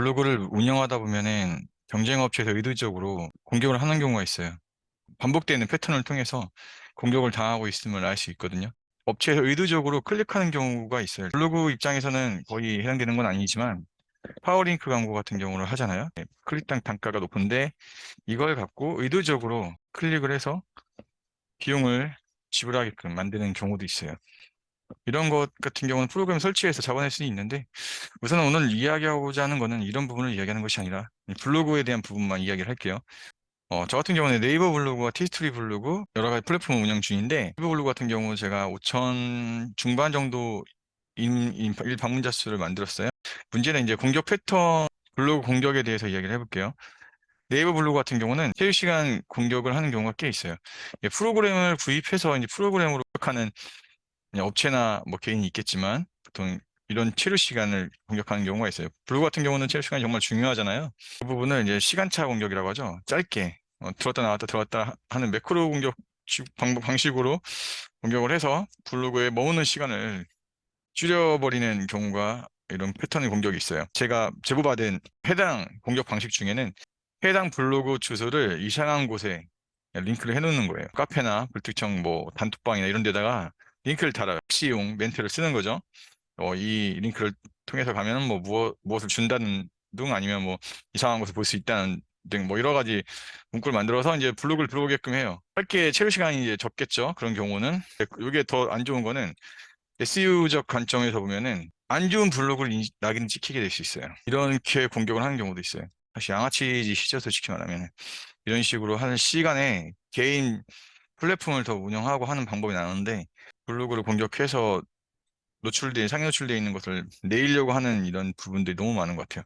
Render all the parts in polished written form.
블로그를 운영하다 보면은 경쟁 업체에서 의도적으로 공격을 하는 경우가 있어요. 반복되는 패턴을 통해서 공격을 당하고 있음을 알 수 있거든요. 업체에서 의도적으로 클릭하는 경우가 있어요. 블로그 입장에서는 거의 해당되는 건 아니지만 파워링크 광고 같은 경우를 하잖아요. 클릭당 단가가 높은데 이걸 갖고 의도적으로 클릭을 해서 비용을 지불하게끔 만드는 경우도 있어요. 이런 것 같은 경우는 프로그램 설치해서 잡아낼 수 있는데 우선 오늘 이야기하고자 하는 거는 이런 부분을 이야기하는 것이 아니라 이 블로그에 대한 부분만 이야기를 할게요. 저 같은 경우는 네이버 블로그와 티스토리 블로그 여러 가지 플랫폼을 운영 중인데 네이버 블로그 같은 경우 제가 5천 중반 정도 일 방문자 수를 만들었어요. 문제는 이제 공격 패턴, 블로그 공격에 대해서 이야기를 해볼게요. 네이버 블로그 같은 경우는 실시간 공격을 하는 경우가 꽤 있어요. 프로그램을 구입해서 이제 프로그램으로 공격하는 그냥 업체나 뭐 개인이 있겠지만 보통 이런 체류 시간을 공격하는 경우가 있어요. 블로그 같은 경우는 체류 시간이 정말 중요하잖아요. 그 부분을 이제 시간차 공격이라고 하죠. 짧게 들어왔다 나왔다 들어왔다 하는 매크로 공격 방식으로 공격을 해서 블로그에 머무는 시간을 줄여버리는 경우가 이런 패턴의 공격이 있어요. 제가 제보받은 해당 공격 방식 중에는 해당 블로그 주소를 이상한 곳에 링크를 해놓는 거예요. 카페나 불특정 뭐 단톡방이나 이런 데다가 링크를 달아요. 시용 멘트를 쓰는 거죠. 이 링크를 통해서 가면 뭐 무엇을 준다는 등 아니면 뭐 이상한 것을 볼 수 있다는 등 뭐 여러 가지 문구를 만들어서 이제 블로그를 들어오게끔 해요. 짧게 체류 시간이 이제 적겠죠. 그런 경우는. 이게 더 안 좋은 거는 SEO적 관점에서 보면은 안 좋은 블로그를 낙인 찍히게 될 수 있어요. 이렇게 공격을 하는 경우도 있어요. 사실 양아치 짓이죠, 솔직히 말하면. 이런 식으로 하는 시간에 개인 플랫폼을 더 운영하고 하는 방법이 나오는데 블로그를 공격해서 상위 노출되어 있는 것을 내리려고 하는 이런 부분들이 너무 많은 것 같아요.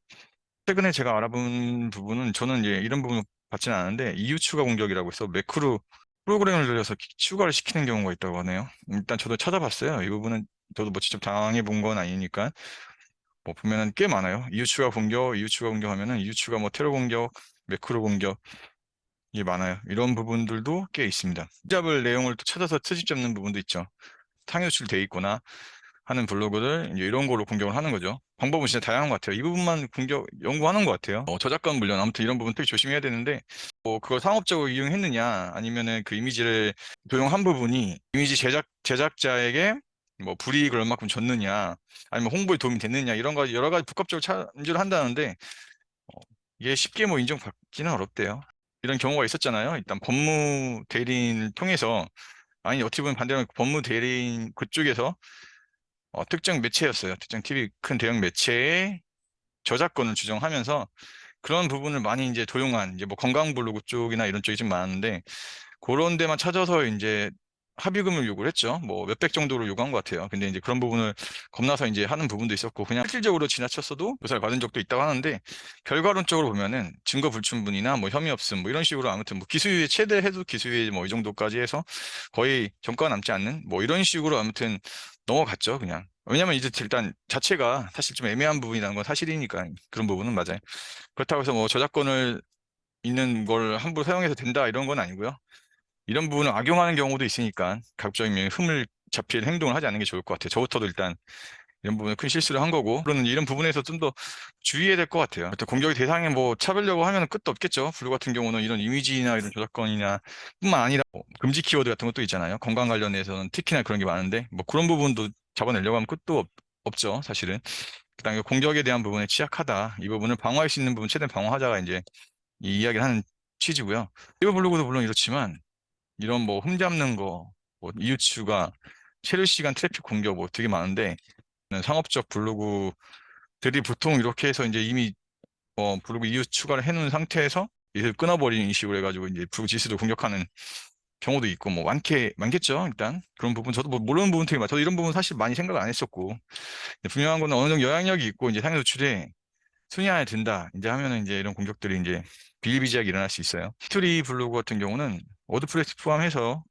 최근에 제가 알아본 부분은 저는 이제 이런 부분을 받지는 않은데 이유 추가 공격이라고 해서 매크로 프로그램을 들여서 추가를 시키는 경우가 있다고 하네요. 일단 저도 찾아봤어요. 이 부분은 저도 뭐 직접 당해 본 건 아니니까 뭐 보면은 꽤 많아요. 이유 추가 공격하면은 이유 추가 뭐 테러 공격, 매크로 공격 이게 많아요. 이런 부분들도 꽤 있습니다. 잡을 내용을 또 찾아서 트집 잡는 부분도 있죠. 상위 노출돼 있거나 하는 블로그를 이제 이런 걸로 공격을 하는 거죠. 방법은 진짜 다양한 것 같아요. 이 부분만 연구하는 것 같아요. 저작권 물론 아무튼 이런 부분 되게 조심해야 되는데 뭐 그걸 상업적으로 이용했느냐 아니면은 그 이미지를 도용한 부분이 이미지 제작자에게 뭐 불이익을 얼마큼 줬느냐 아니면 홍보에 도움이 됐느냐 이런 거 여러 가지 복합적으로 참조를 한다는데 어, 이게 쉽게 뭐 인정받기는 어렵대요. 이런 경우가 있었잖아요. 일단 법무 대리인을 통해서 아니 어떻게 보면 반대로 법무 대리인 그쪽에서 특정 매체였어요. 특정 TV 큰 대형 매체의 저작권을 주장하면서 그런 부분을 많이 이제 도용한 이제 뭐 건강 블로그 쪽이나 이런 쪽이 좀 많은데 그런 데만 찾아서 이제 합의금을 요구를 했죠. 뭐 몇백 정도로 요구한 것 같아요. 근데 이제 그런 부분을 겁나서 이제 하는 부분도 있었고 그냥 실질적으로 지나쳤어도 조사를 받은 적도 있다고 하는데 결과론적으로 보면은 증거 불충분이나 뭐 혐의 없음 뭐 이런 식으로 아무튼 뭐 기소유예 최대 해도 기소유예 뭐 이 정도까지 해서 거의 전과가 남지 않는 뭐 이런 식으로 아무튼 넘어갔죠. 그냥. 왜냐면 이제 일단 자체가 사실 좀 애매한 부분이라는 건 사실이니까 그런 부분은 맞아요. 그렇다고 해서 뭐 저작권을 있는 걸 함부로 사용해서 된다 이런 건 아니고요. 이런 부분을 악용하는 경우도 있으니까 가급적이면 흠을 잡힐 행동을 하지 않는 게 좋을 것 같아요. 저부터도 일단 이런 부분에 큰 실수를 한 거고, 그러는 이런 부분에서 좀 더 주의해야 될 것 같아요. 또 공격의 대상에 뭐 차별려고 하면 끝도 없겠죠. 블루 같은 경우는 이런 이미지나 이런 저작권이나 뿐만 아니라 뭐 금지 키워드 같은 것도 있잖아요. 건강 관련해서는 특히나 그런 게 많은데, 뭐 그런 부분도 잡아내려고 하면 끝도 없죠, 사실은. 그다음에 공격에 대한 부분에 취약하다. 이 부분을 방어할 수 있는 부분 최대한 방어하자가 이제 이 이야기를 하는 취지고요. 네이버 블로그도 물론 이렇지만 이런 뭐 흠잡는 거, 뭐 이웃 추가, 체류 시간 트래픽 공격 뭐 되게 많은데 상업적 블로그들이 보통 이렇게 해서 이제 이미 블로그 이웃 추가를 해놓은 상태에서 이를 끊어버리는 식으로 해가지고 이제 블로그 지수를 공격하는 경우도 있고 뭐 많겠죠. 일단 그런 부분 저도 뭐 모르는 부분 되게 많아요. 저도 이런 부분 사실 많이 생각 안 했었고 분명한 건 어느 정도 영향력이 있고 이제 상해 노출에 순위 안에 든다. 이제 하면은 이제 이런 공격들이 이제 비일비재하게 일어날 수 있어요. 스토리 블로그 같은 경우는 워드프레스 포함해서